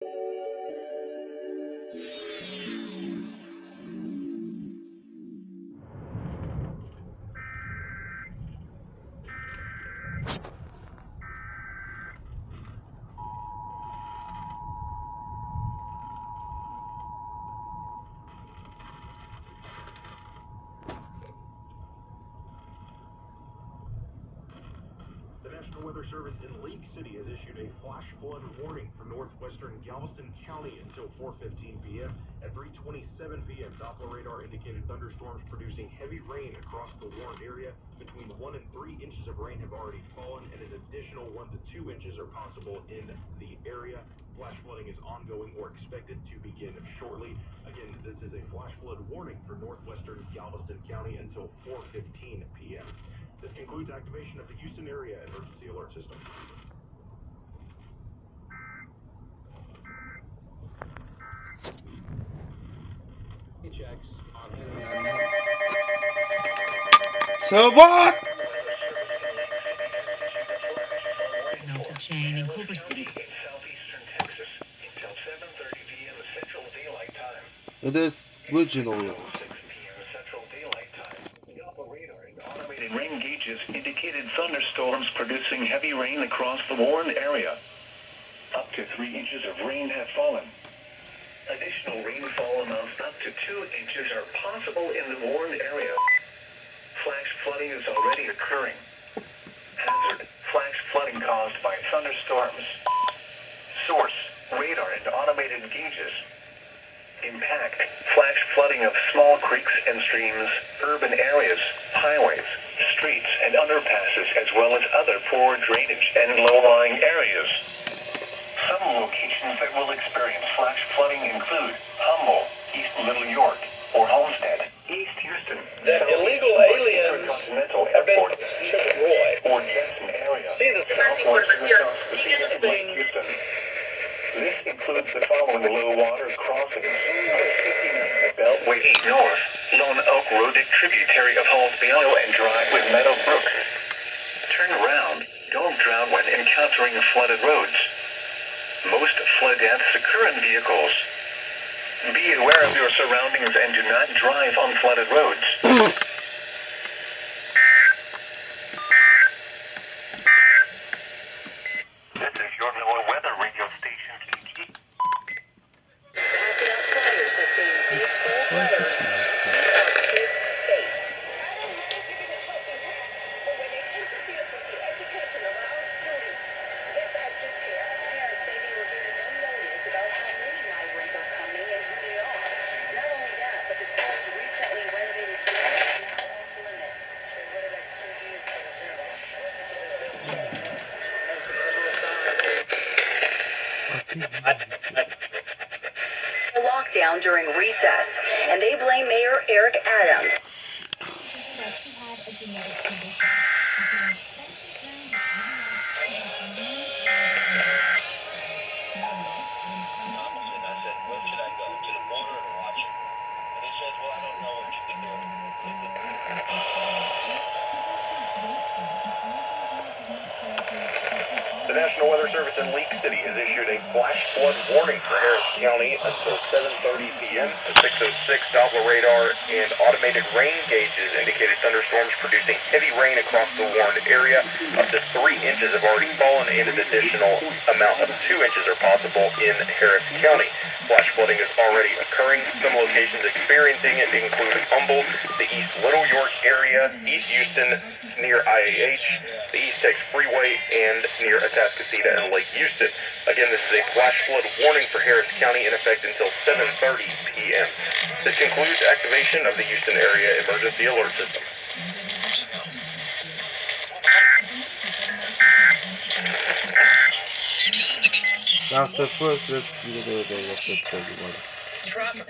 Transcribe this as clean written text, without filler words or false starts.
The National Weather Service in Lake City has issued a flash flood warning for northwestern Galveston County until 4:15 p.m. At 3:27 p.m., Doppler radar indicated thunderstorms producing heavy rain across the warned area. Between 1 and 3 inches of rain have already fallen, and an additional 1 to 2 inches are possible in the area. Flash flooding is ongoing or expected to begin shortly. Again, this is a flash flood warning for northwestern Galveston County until 4:15 p.m. This concludes activation of the Houston area emergency alert system. Checks on So what? Nelson Chain in Culver City. Southeastern Texas until 7:30 p.m. Central Daylight Time. It is regional. 6 p.m. Central Daylight Time. Doppler radar and automated rain gauges indicated thunderstorms producing heavy rain across the warned area. Up to 3 inches of rain have fallen. Additional rainfall amounts up to 2 inches are possible in the warned area. Flash flooding is already occurring. Hazard: flash flooding caused by thunderstorms. Source: radar and automated gauges. Impact: flash flooding of small creeks and streams, urban areas, highways, streets, and underpasses, as well as other poor drainage and low-lying areas. Some locations that will experience flash flooding include Humboldt, East Little York, or Homestead, East Houston, that illegal aliens Intercontinental have been Airport, Roy. or Jackson area. See the Southwest Mississippi, Lake Houston. This includes the following low water crossings: Beltway 8 North, Lone Oak Road, a tributary of Hallsville and Drive with Meadow Brook. Turn around. Don't drown when encountering flooded roads. Most flood deaths occur in vehicles. Be aware of your surroundings and do not drive on flooded roads. This is your NOAA weather radio station, KT. What's this thing? Lockdown during recess, and they blame Mayor Eric Adams. The National Weather Service in Lake City has issued a flash flood warning for Harris County until 7:30 p.m. The 606 Doppler radar and automated rain gauges indicated thunderstorms producing heavy rain across the warned area. Up to 3 inches have already fallen, and an additional amount of 2 inches are possible in Harris County. Flash flooding is already occurring. Some locations experiencing it include Humboldt, the East Little York area, East Houston, near IAH, the East Tex Freeway, and near Atascocita and Lake Houston. Again, this is a flash flood warning for Harris County in effect until 7:30 p.m. This concludes activation of the Houston area emergency alert system. That's the first. Let's do the traffic.